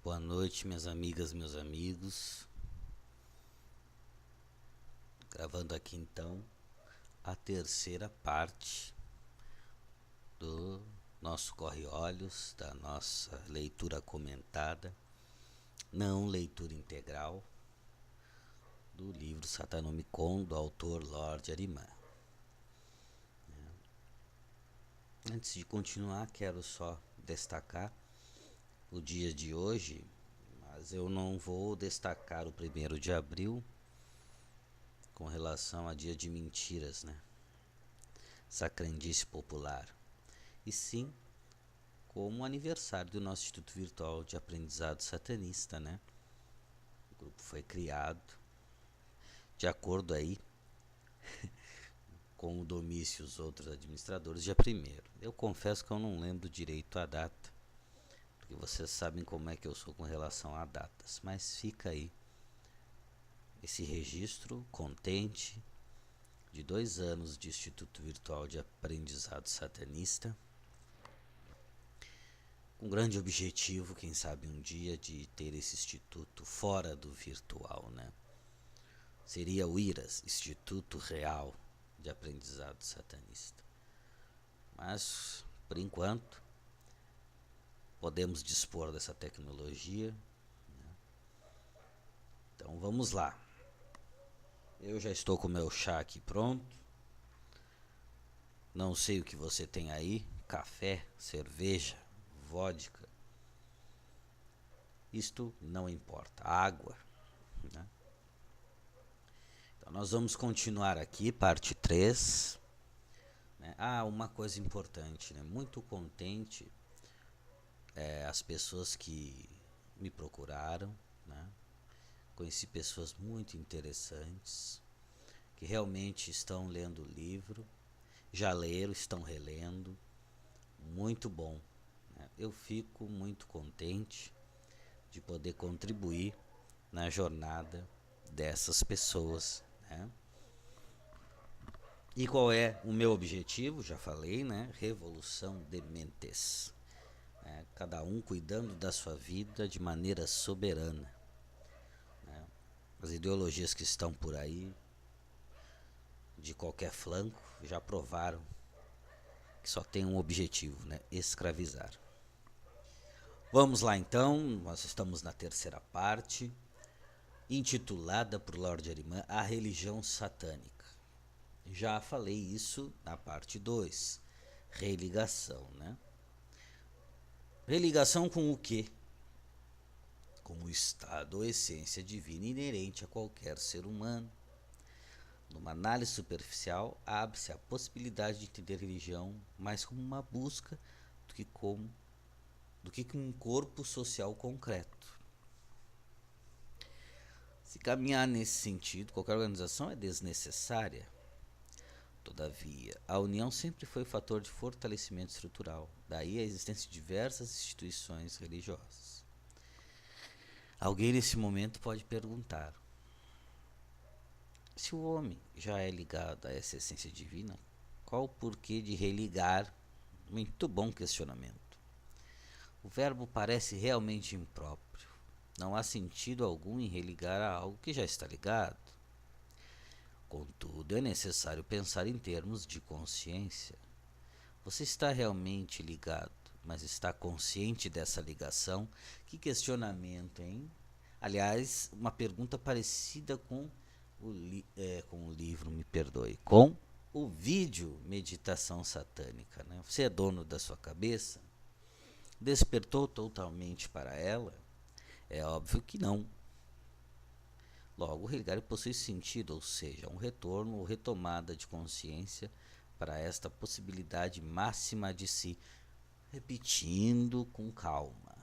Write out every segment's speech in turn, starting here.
Boa noite, minhas amigas, meus amigos. Gravando aqui então a terceira parte do nosso Corre-Olhos, da nossa leitura comentada, não leitura integral, do livro Satanomicon, do autor Lord Ariman. Antes de continuar, quero só destacar o dia de hoje, mas eu não vou destacar o 1º de abril com relação a dia de mentiras, né? Essa crendice popular. E sim como aniversário do nosso Instituto Virtual de Aprendizado Satanista, né? O grupo foi criado de acordo aí com o Domício e os outros administradores, dia 1º. Eu confesso que eu não lembro direito a data, porque vocês sabem como é que eu sou com relação a datas, mas fica aí esse registro contente de 2 anos de Instituto Virtual de Aprendizado Satanista, com grande objetivo, quem sabe um dia, de ter esse instituto fora do virtual, né? Seria o IRAS, Instituto Real de Aprendizado Satanista. Mas, por enquanto, podemos dispor dessa tecnologia, né? Então vamos lá. Eu já estou com o meu chá aqui pronto. Não sei o que você tem aí: café, cerveja, vodka. Isto não importa. Água, né? Então nós vamos continuar aqui, parte 3. Né? Uma coisa importante, né? Muito contente as pessoas que me procuraram, né? Conheci pessoas muito interessantes, que realmente estão lendo o livro, já leram, estão relendo, muito bom, né? Eu fico muito contente de poder contribuir na jornada dessas pessoas, né? E qual é o meu objetivo? Já falei, né? Revolução de mentes, né? Cada um cuidando da sua vida de maneira soberana, né? As ideologias que estão por aí, de qualquer flanco, já provaram que só tem um objetivo, né? Escravizar. Vamos lá então, nós estamos na terceira parte, intitulada por Lord Ariman, A Religião Satânica. Já falei isso na parte 2, religação, né? Religação com o quê? Com o estado ou essência divina inerente a qualquer ser humano. Numa análise superficial, abre-se a possibilidade de entender religião mais como uma busca do que como um corpo social concreto. Se caminhar nesse sentido, qualquer organização é desnecessária. Todavia, a união sempre foi fator de fortalecimento estrutural, daí a existência de diversas instituições religiosas. Alguém nesse momento pode perguntar: se o homem já é ligado a essa essência divina, qual o porquê de religar? Muito bom questionamento. O verbo parece realmente impróprio. Não há sentido algum em religar a algo que já está ligado. Contudo, é necessário pensar em termos de consciência. Você está realmente ligado, mas está consciente dessa ligação? Que questionamento, hein? Aliás, uma pergunta parecida com o livro, me perdoe, com o vídeo Meditação Satânica, né? Você é dono da sua cabeça? Despertou totalmente para ela? É óbvio que não. Logo, o religar possui sentido, ou seja, um retorno ou retomada de consciência para esta possibilidade máxima de si, repetindo com calma.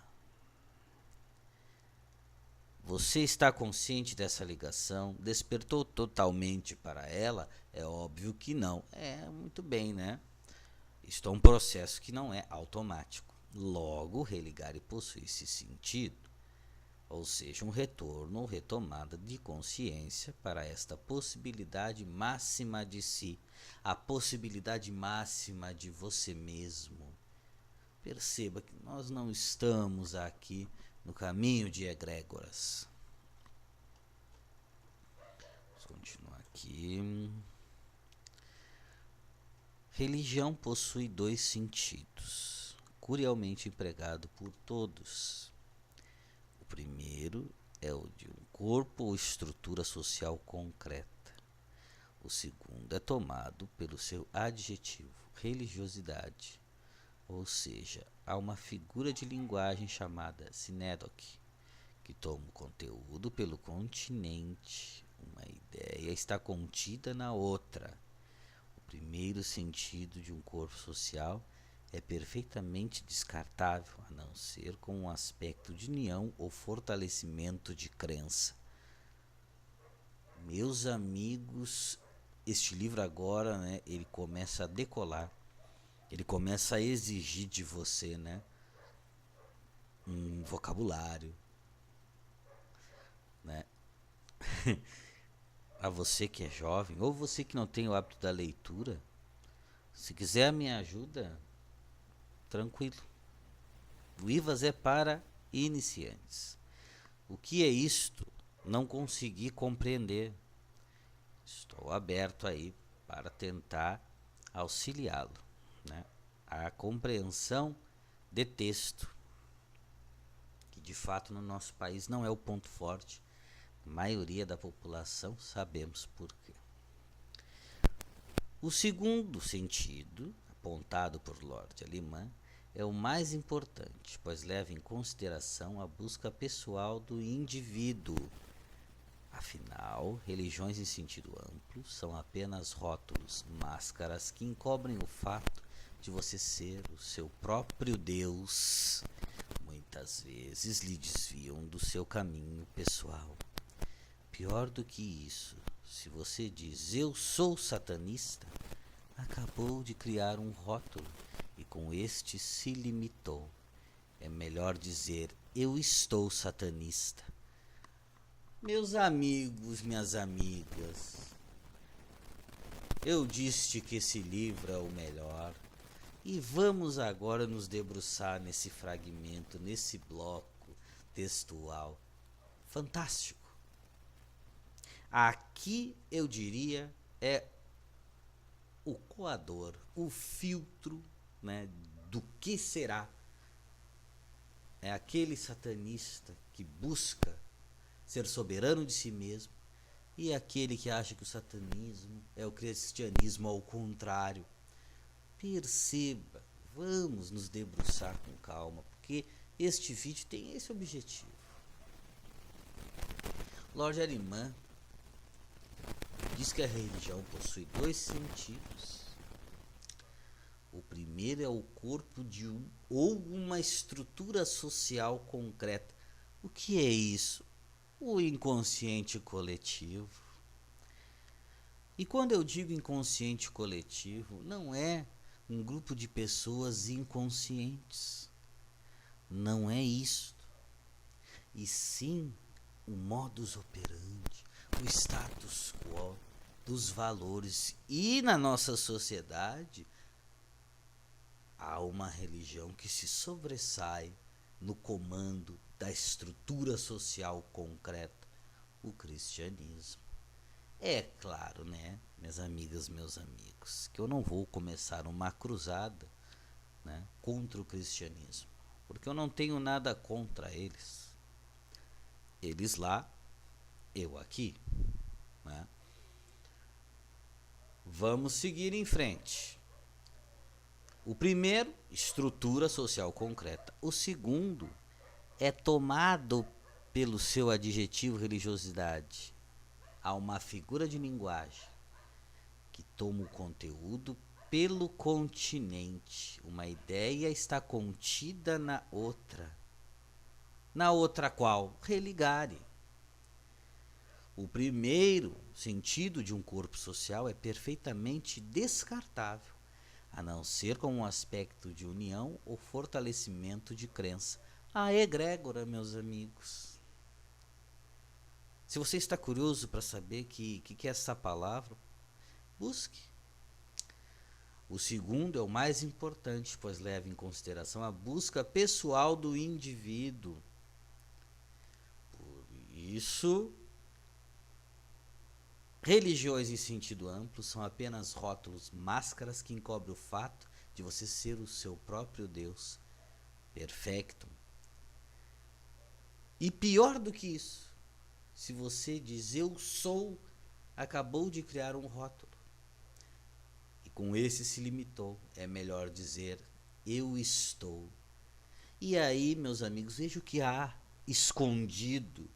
Você está consciente dessa ligação? Despertou totalmente para ela? É óbvio que não. Muito bem, né? Isto é um processo que não é automático. Logo, religar possui esse sentido, ou seja, um retorno ou retomada de consciência para esta possibilidade máxima de si, a possibilidade máxima de você mesmo. Perceba que nós não estamos aqui no caminho de egrégoras. Vamos continuar aqui. Religião possui dois sentidos, curiosamente empregado por todos. O primeiro é o de um corpo ou estrutura social concreta. O segundo é tomado pelo seu adjetivo, religiosidade, ou seja, há uma figura de linguagem chamada sinédoque, que toma o conteúdo pelo continente. Uma ideia está contida na outra. O primeiro sentido de um corpo social é perfeitamente descartável, a não ser com um aspecto de união ou fortalecimento de crença. Meus amigos, este livro agora, né, ele começa a decolar, ele começa a exigir de você, né, um vocabulário, né? A você que é jovem, ou você que não tem o hábito da leitura, se quiser a minha ajuda, tranquilo. O IVAS é para iniciantes. O que é isto? Não consegui compreender. Estou aberto aí para tentar auxiliá-lo, né? A compreensão de texto, que de fato no nosso país não é o ponto forte. A maioria da população sabemos por quê. O segundo sentido, apontado por Lord Alimã, é o mais importante, pois leva em consideração a busca pessoal do indivíduo. Afinal, religiões em sentido amplo são apenas rótulos, máscaras que encobrem o fato de você ser o seu próprio Deus. Muitas vezes lhe desviam do seu caminho pessoal. Pior do que isso, se você diz eu sou satanista, acabou de criar um rótulo e com este se limitou. É melhor dizer eu estou satanista. Meus amigos, minhas amigas, eu disse que esse livro é o melhor e vamos agora nos debruçar nesse fragmento, nesse bloco textual fantástico. Aqui eu diria é o coador, o filtro, né, do que será. É aquele satanista que busca ser soberano de si mesmo e aquele que acha que o satanismo é o cristianismo ao contrário. Perceba, vamos nos debruçar com calma, porque este vídeo tem esse objetivo. Lord Alimã diz que a religião possui dois sentidos. O primeiro é o corpo de ou uma estrutura social concreta. O que é isso? O inconsciente coletivo. E quando eu digo inconsciente coletivo, não é um grupo de pessoas inconscientes. Não é isso. E sim o modus operandi, o status quo dos valores. E na nossa sociedade há uma religião que se sobressai no comando da estrutura social concreta, o cristianismo. É claro, né, minhas amigas, meus amigos, que eu não vou começar uma cruzada, né, contra o cristianismo, porque eu não tenho nada contra eles. Eles lá, eu aqui, né? Vamos seguir em frente. O primeiro, estrutura social concreta. O segundo é tomado pelo seu adjetivo religiosidade. Há uma figura de linguagem que toma o conteúdo pelo continente. Uma ideia está contida na outra. Na outra qual? Religare. O primeiro sentido de um corpo social é perfeitamente descartável, a não ser com um aspecto de união ou fortalecimento de crença. A egrégora, meus amigos. Se você está curioso para saber que é essa palavra, busque. O segundo é o mais importante, pois leva em consideração a busca pessoal do indivíduo. isso, religiões em sentido amplo são apenas rótulos, máscaras que encobrem o fato de você ser o seu próprio Deus perfeito. E pior do que isso, se você diz eu sou, acabou de criar um rótulo. E com esse se limitou. É melhor dizer eu estou. E aí, meus amigos, veja o que há escondido,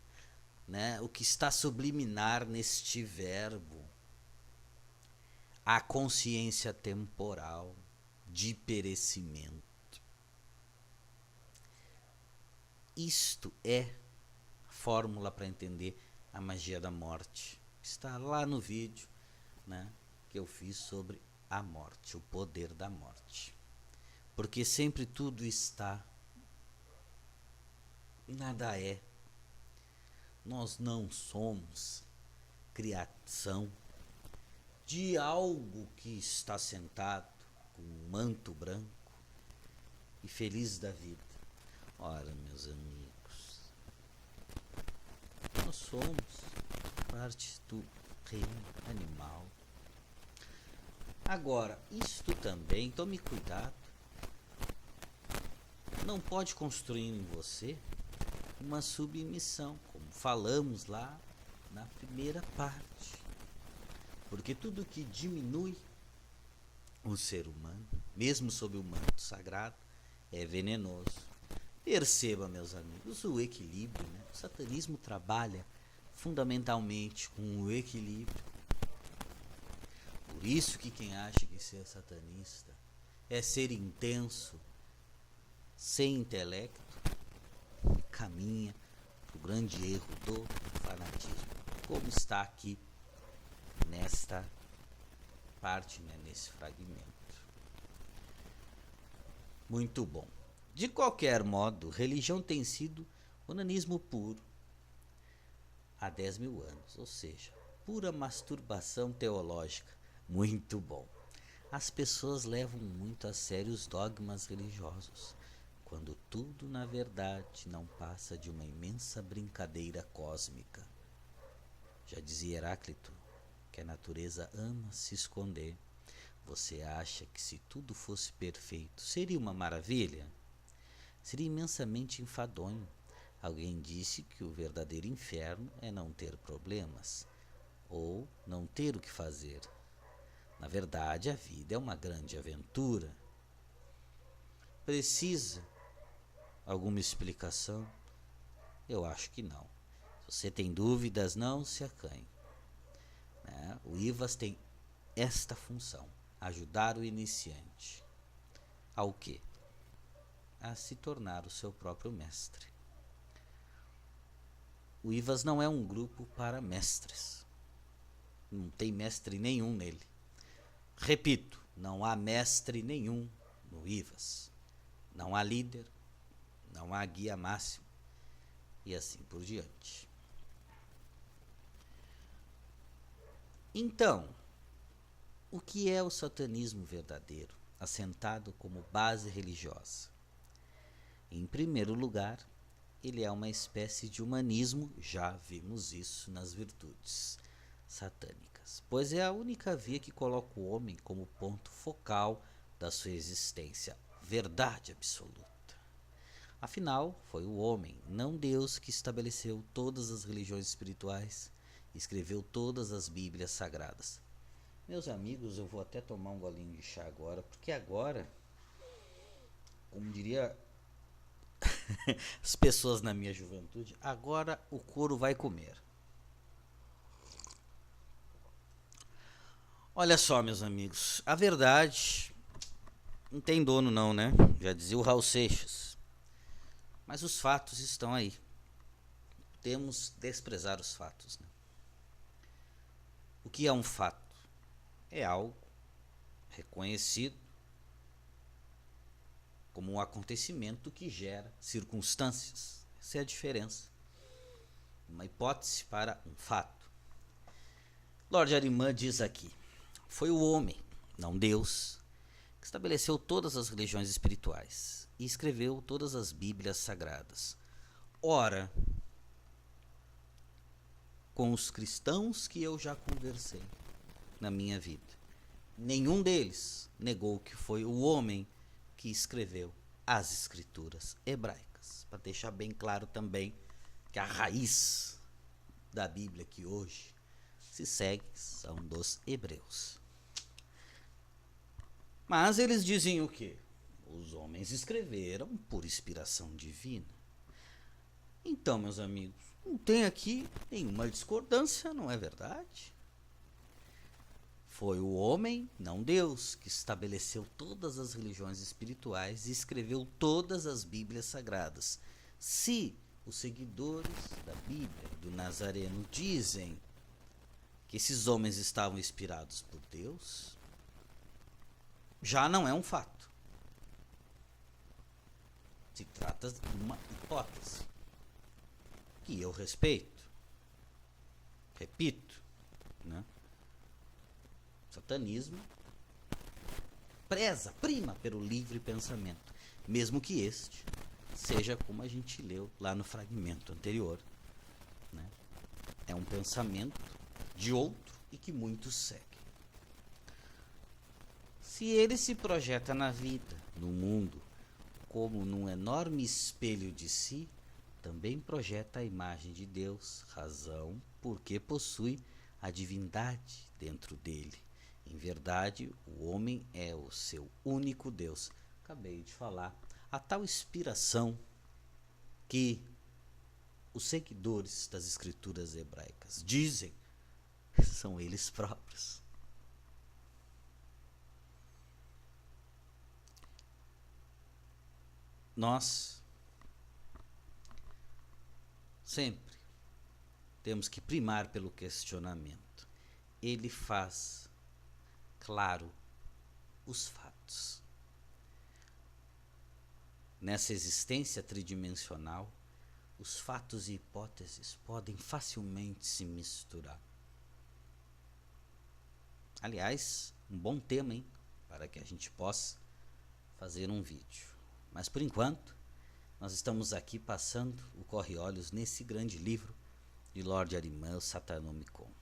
né? O que está subliminar neste verbo. A consciência temporal de perecimento. Isto é a fórmula para entender a magia da morte. Está lá no vídeo, né, que eu fiz sobre a morte, o poder da morte. Porque sempre tudo está, nada é. Nós não somos criação de algo que está sentado com um manto branco e feliz da vida. Ora, meus amigos, nós somos parte do reino animal. Agora, isto também, tome cuidado, não pode construir em você uma submissão, como falamos lá na primeira parte. Porque tudo que diminui o ser humano, mesmo sob o manto sagrado, é venenoso. Perceba, meus amigos, o equilíbrio, né? O satanismo trabalha fundamentalmente com o equilíbrio. Por isso que quem acha que ser satanista é ser intenso, sem intelecto, caminha para o grande erro do fanatismo, como está aqui nesta parte, né, nesse fragmento. Muito bom. De qualquer modo, religião tem sido onanismo puro há 10 mil anos, ou seja, pura masturbação teológica. Muito bom. As pessoas levam muito a sério os dogmas religiosos, quando tudo, na verdade, não passa de uma imensa brincadeira cósmica. Já dizia Heráclito que a natureza ama se esconder. Você acha que se tudo fosse perfeito, seria uma maravilha? Seria imensamente enfadonho. Alguém disse que o verdadeiro inferno é não ter problemas, ou não ter o que fazer. Na verdade, a vida é uma grande aventura. Precisa alguma explicação? Eu acho que não. Se você tem dúvidas, não se acanhe. Né? O IVAS tem esta função: ajudar o iniciante. Ao quê? A se tornar o seu próprio mestre. O IVAS não é um grupo para mestres. Não tem mestre nenhum nele. Repito, não há mestre nenhum no IVAS. Não há líder, não há guia máximo e assim por diante. Então, o que é o satanismo verdadeiro, assentado como base religiosa? Em primeiro lugar, ele é uma espécie de humanismo, já vimos isso nas virtudes satânicas, pois é a única via que coloca o homem como ponto focal da sua existência, verdade absoluta. Afinal, foi o homem, não Deus, que estabeleceu todas as religiões espirituais e escreveu todas as Bíblias sagradas. Meus amigos, eu vou até tomar um golinho de chá agora, porque agora, como diria as pessoas na minha juventude, agora o couro vai comer. Olha só, meus amigos, a verdade não tem dono não, né? Já dizia o Raul Seixas. Mas os fatos estão aí. Temos desprezar os fatos, né? O que é um fato? É algo reconhecido como um acontecimento que gera circunstâncias. Essa é a diferença. Uma hipótese para um fato. Lord Arimã diz aqui: foi o homem, não Deus, que estabeleceu todas as religiões espirituais e escreveu todas as Bíblias sagradas. Ora, com os cristãos que eu já conversei na minha vida, nenhum deles negou que foi o homem que escreveu as escrituras hebraicas. Para deixar bem claro também que a raiz da Bíblia que hoje se segue são dos hebreus. Mas eles dizem o quê? Os homens escreveram por inspiração divina. Então, meus amigos, não tem aqui nenhuma discordância, não é verdade? Foi o homem, não Deus, que estabeleceu todas as religiões espirituais e escreveu todas as Bíblias sagradas. Se os seguidores da Bíblia do Nazareno dizem que esses homens estavam inspirados por Deus, já não é um fato. Se trata de uma hipótese que eu respeito. Repito, né? O satanismo prima pelo livre pensamento, mesmo que este seja como a gente leu lá no fragmento anterior, né? É um pensamento de outro e que muitos seguem. Se ele se projeta na vida, no mundo, como num enorme espelho de si, também projeta a imagem de Deus, razão porque possui a divindade dentro dele. Em verdade, o homem é o seu único Deus. Acabei de falar. A tal inspiração que os seguidores das escrituras hebraicas dizem são eles próprios. Nós sempre temos que primar pelo questionamento. Ele faz claro os fatos. Nessa existência tridimensional, os fatos e hipóteses podem facilmente se misturar. Aliás, um bom tema, hein? Para que a gente possa fazer um vídeo. Mas por enquanto, nós estamos aqui passando o corre-olhos nesse grande livro de Lord Ahriman, o Satanomicon.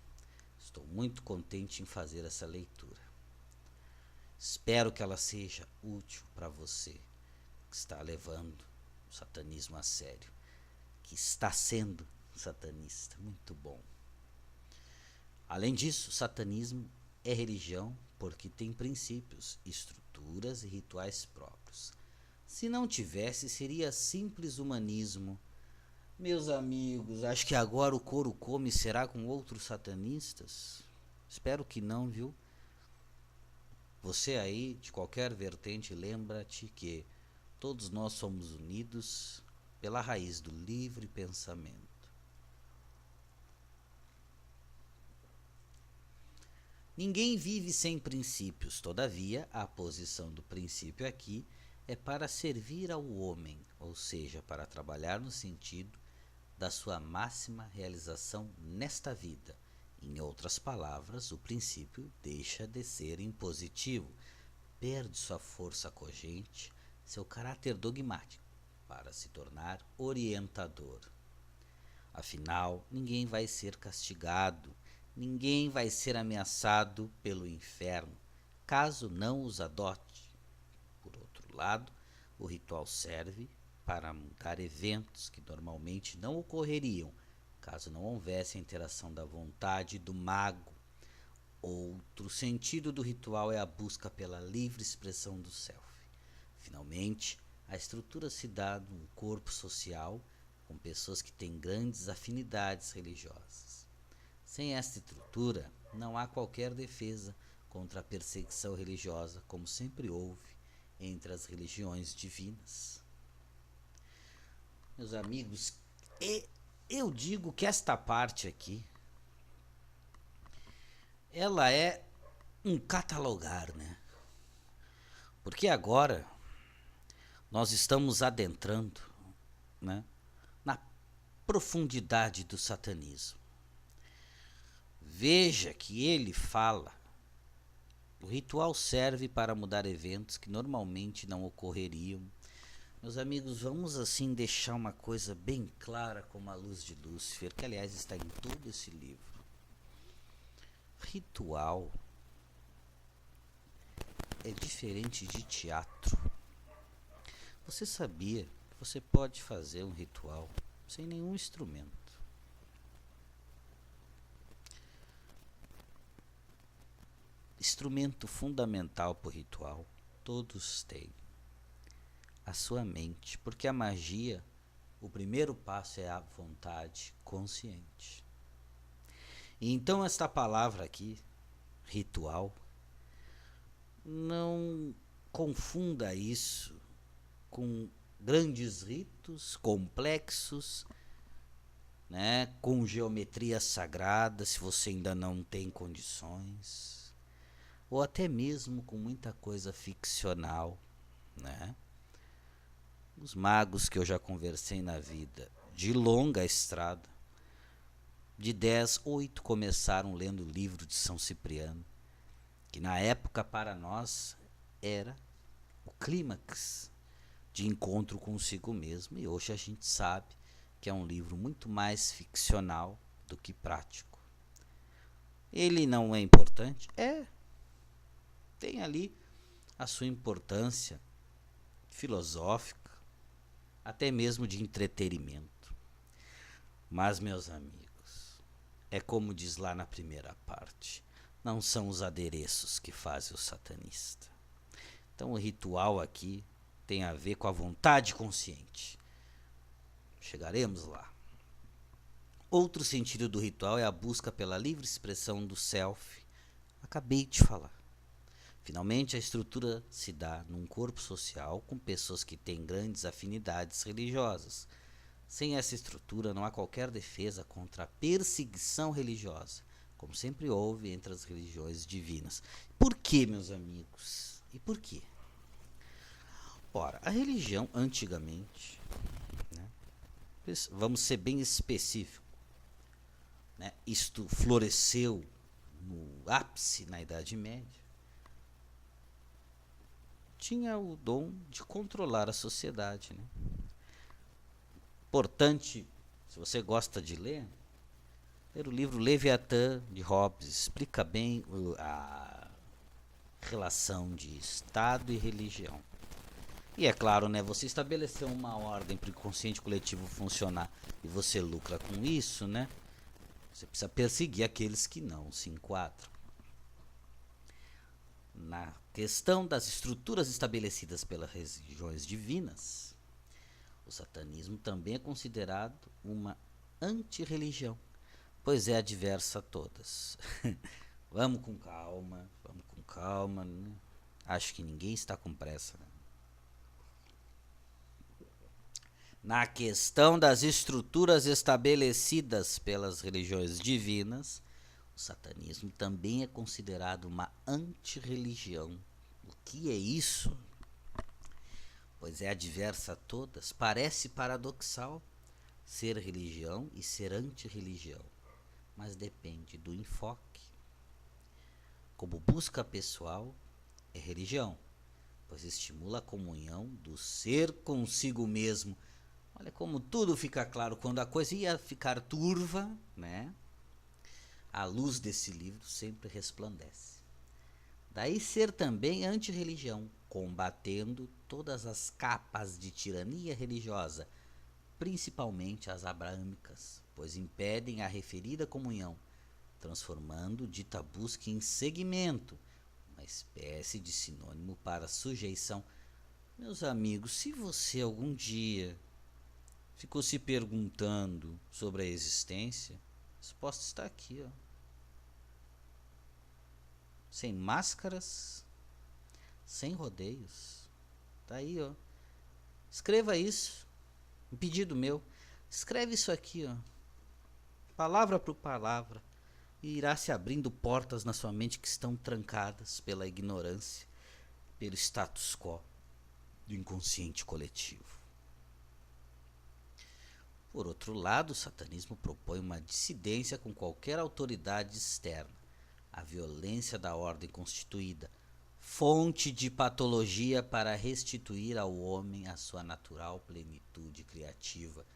Estou muito contente em fazer essa leitura. Espero que ela seja útil para você que está levando o satanismo a sério, que está sendo satanista. Muito bom. Além disso, o satanismo é religião porque tem princípios, estruturas e rituais próprios. Se não tivesse, seria simples humanismo. Meus amigos, acho que agora o couro come será com outros satanistas? Espero que não, viu? Você aí, de qualquer vertente, lembra-te que todos nós somos unidos pela raiz do livre pensamento. Ninguém vive sem princípios, todavia, a posição do princípio aqui é para servir ao homem, ou seja, para trabalhar no sentido da sua máxima realização nesta vida. Em outras palavras, o princípio deixa de ser impositivo, perde sua força cogente, seu caráter dogmático, para se tornar orientador. Afinal, ninguém vai ser castigado, ninguém vai ser ameaçado pelo inferno, caso não os adote. Por outro lado, o ritual serve para mudar eventos que normalmente não ocorreriam, caso não houvesse a interação da vontade do mago. Outro sentido do ritual é a busca pela livre expressão do self. Finalmente, a estrutura se dá num corpo social com pessoas que têm grandes afinidades religiosas. Sem esta estrutura, não há qualquer defesa contra a perseguição religiosa, como sempre houve entre as religiões divinas. Meus amigos, eu digo que esta parte aqui, ela é um catalogar, né? Porque agora nós estamos adentrando, né, na profundidade do satanismo. Veja que ele fala, o ritual serve para mudar eventos que normalmente não ocorreriam. Meus amigos, vamos assim deixar uma coisa bem clara como a luz de Lúcifer, que aliás está em todo esse livro. Ritual é diferente de teatro. Você sabia que você pode fazer um ritual sem nenhum instrumento? Instrumento fundamental para o ritual, todos têm. A sua mente, porque a magia, o primeiro passo é a vontade consciente. E então esta palavra aqui, ritual, não confunda isso com grandes ritos complexos, né, com geometria sagrada, se você ainda não tem condições, ou até mesmo com muita coisa ficcional, né? Os magos que eu já conversei na vida, de longa estrada, de 10, 8 começaram lendo o livro de São Cipriano, que na época para nós era o clímax de encontro consigo mesmo, e hoje a gente sabe que é um livro muito mais ficcional do que prático. Ele não é importante? Tem ali a sua importância filosófica, até mesmo de entretenimento. Mas, meus amigos, é como diz lá na primeira parte, não são os adereços que fazem o satanista. Então o ritual aqui tem a ver com a vontade consciente. Chegaremos lá. Outro sentido do ritual é a busca pela livre expressão do self. Acabei de falar. Finalmente, a estrutura se dá num corpo social com pessoas que têm grandes afinidades religiosas. Sem essa estrutura, não há qualquer defesa contra a perseguição religiosa, como sempre houve entre as religiões divinas. Por quê, meus amigos? E por quê? Ora, a religião antigamente, né, vamos ser bem específicos, né, isto floresceu no ápice na Idade Média, tinha o dom de controlar a sociedade, né? Importante, se você gosta de ler o livro Leviatã de Hobbes, explica bem a relação de Estado e religião. E é claro, né, você estabeleceu uma ordem para o inconsciente coletivo funcionar e você lucra com isso, né? Você precisa perseguir aqueles que não se enquadram. Na questão das estruturas estabelecidas pelas religiões divinas, o satanismo também é considerado uma antirreligião, pois é adversa a todas. Vamos com calma, né? Acho que ninguém está com pressa, né? Na questão das estruturas estabelecidas pelas religiões divinas, o satanismo também é considerado uma antirreligião. O que é isso? Pois é adversa a todas. Parece paradoxal ser religião e ser antirreligião, mas depende do enfoque. Como busca pessoal, é religião, pois estimula a comunhão do ser consigo mesmo. Olha como tudo fica claro quando a coisa ia ficar turva, né? A luz desse livro sempre resplandece. Daí ser também antirreligião, combatendo todas as capas de tirania religiosa, principalmente as abraâmicas, pois impedem a referida comunhão, transformando dita busca em seguimento, uma espécie de sinônimo para sujeição. Meus amigos, se você algum dia ficou se perguntando sobre a existência, a resposta está aqui, ó. Sem máscaras, sem rodeios. Tá aí, ó. Escreva isso. Um pedido meu. Escreve isso aqui, ó. Palavra por palavra. E irá se abrindo portas na sua mente que estão trancadas pela ignorância, pelo status quo do inconsciente coletivo. Por outro lado, o satanismo propõe uma dissidência com qualquer autoridade externa, a violência da ordem constituída, fonte de patologia para restituir ao homem a sua natural plenitude criativa.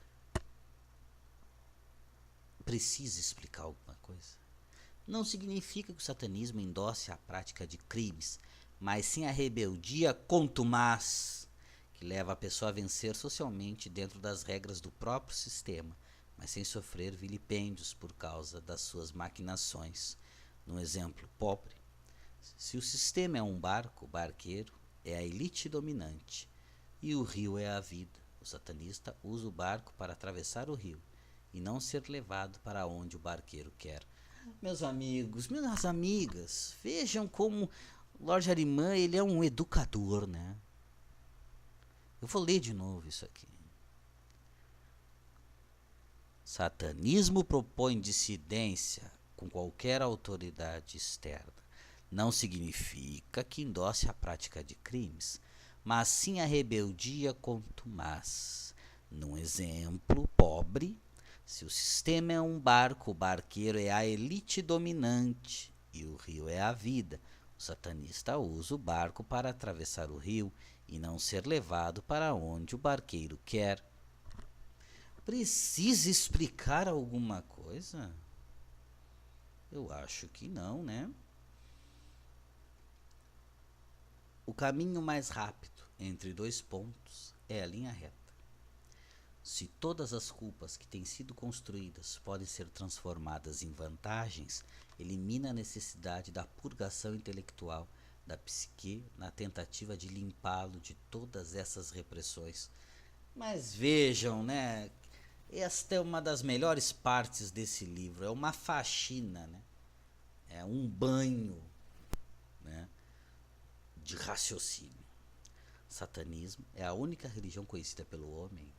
Precisa explicar alguma coisa? Não significa que o satanismo endosse a prática de crimes, mas sim a rebeldia contumaz, que leva a pessoa a vencer socialmente dentro das regras do próprio sistema, mas sem sofrer vilipêndios por causa das suas maquinações. Num exemplo pobre, se o sistema é um barco, o barqueiro é a elite dominante e o rio é a vida. O satanista usa o barco para atravessar o rio e não ser levado para onde o barqueiro quer. Meus amigos, minhas amigas, vejam como Lord Ahriman, ele é um educador, né? Eu vou ler de novo isso aqui. Satanismo propõe dissidência com qualquer autoridade externa. Não significa que endosse a prática de crimes, mas sim a rebeldia contumaz. Num exemplo pobre, se o sistema é um barco, o barqueiro é a elite dominante e o rio é a vida. O satanista usa o barco para atravessar o rio e não ser levado para onde o barqueiro quer. Precisa explicar alguma coisa? Eu acho que não, né? O caminho mais rápido entre dois pontos é a linha reta. Se todas as culpas que têm sido construídas podem ser transformadas em vantagens, elimina a necessidade da purgação intelectual da psique na tentativa de limpá-lo de todas essas repressões. Mas vejam, né? Esta é uma das melhores partes desse livro. É uma faxina, né? É um banho, né, de raciocínio. Satanismo é a única religião conhecida pelo homem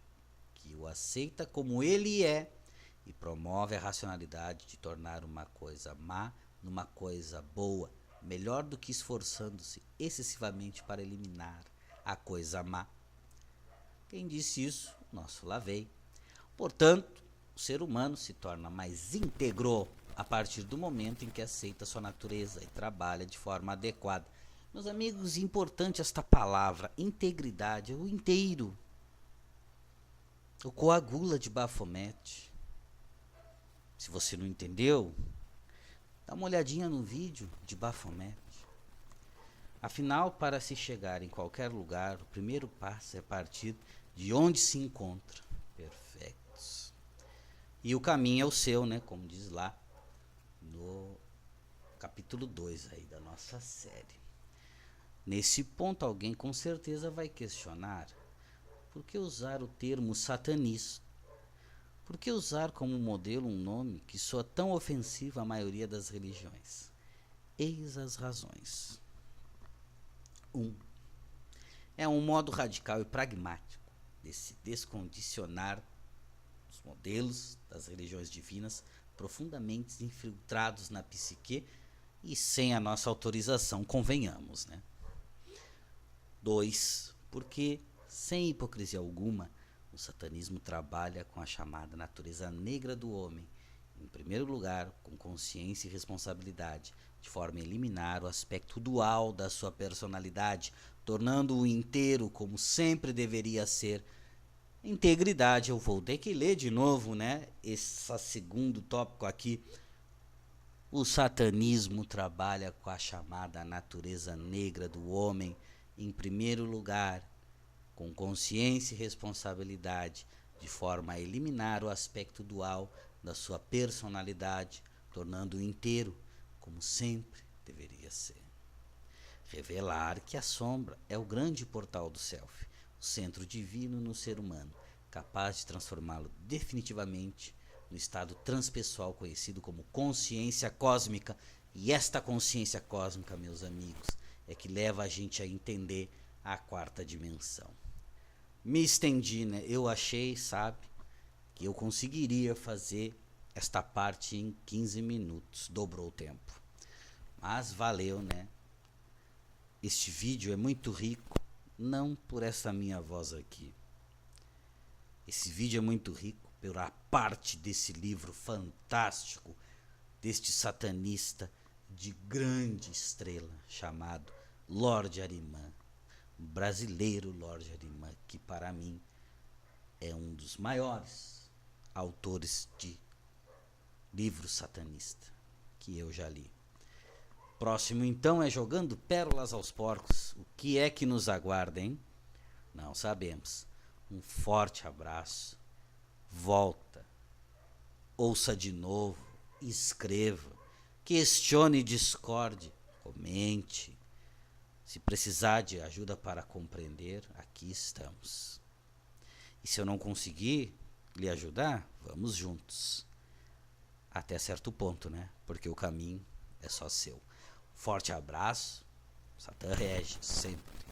que o aceita como ele é e promove a racionalidade de tornar uma coisa má numa coisa boa, melhor do que esforçando-se excessivamente para eliminar a coisa má. Quem disse isso? Nosso Lavey. Portanto, o ser humano se torna mais íntegro a partir do momento em que aceita sua natureza e trabalha de forma adequada. Meus amigos, importante esta palavra, integridade, é o inteiro. O coagula de Baphomet. Se você não entendeu, dá uma olhadinha no vídeo de Baphomet. Afinal, para se chegar em qualquer lugar, o primeiro passo é partir de onde se encontra. Perfeitos. E o caminho é o seu, né? Como diz lá no capítulo 2 aí da nossa série. Nesse ponto, alguém com certeza vai questionar: por que usar o termo satanista? Por que usar como modelo um nome que soa tão ofensivo à maioria das religiões? Eis as razões. 1. É um modo radical e pragmático de se descondicionar os modelos das religiões divinas profundamente infiltrados na psique e sem a nossa autorização, convenhamos, né? 2. Porque, sem hipocrisia alguma, o satanismo trabalha com a chamada natureza negra do homem, em primeiro lugar, com consciência e responsabilidade, de forma a eliminar o aspecto dual da sua personalidade, tornando-o inteiro como sempre deveria ser. Integridade, eu vou ter que ler de novo, né? Esse segundo tópico aqui. O satanismo trabalha com a chamada natureza negra do homem, em primeiro lugar, com consciência e responsabilidade, de forma a eliminar o aspecto dual da sua personalidade, tornando-o inteiro, como sempre deveria ser. Revelar que a sombra é o grande portal do self, o centro divino no ser humano, capaz de transformá-lo definitivamente no estado transpessoal conhecido como consciência cósmica. E esta consciência cósmica, meus amigos, é que leva a gente a entender a quarta dimensão. Me estendi, né? Eu achei, sabe, que eu conseguiria fazer esta parte em 15 minutos, dobrou o tempo. Mas valeu, né? Este vídeo é muito rico, não por essa minha voz aqui. Esse vídeo é muito rico pela parte desse livro fantástico, deste satanista de grande estrela chamado Lorde Arimã, brasileiro Lorde Arimã, que para mim é um dos maiores autores de livro satanista que eu já li. Próximo então é Jogando Pérolas aos Porcos. O que é que nos aguarda, hein? Não sabemos. Um forte abraço. Volta. Ouça de novo. Escreva. Questione e discorde. Comente. Se precisar de ajuda para compreender, aqui estamos. E se eu não conseguir lhe ajudar, vamos juntos. Até certo ponto, né? Porque o caminho é só seu. Forte abraço. Satã rege sempre.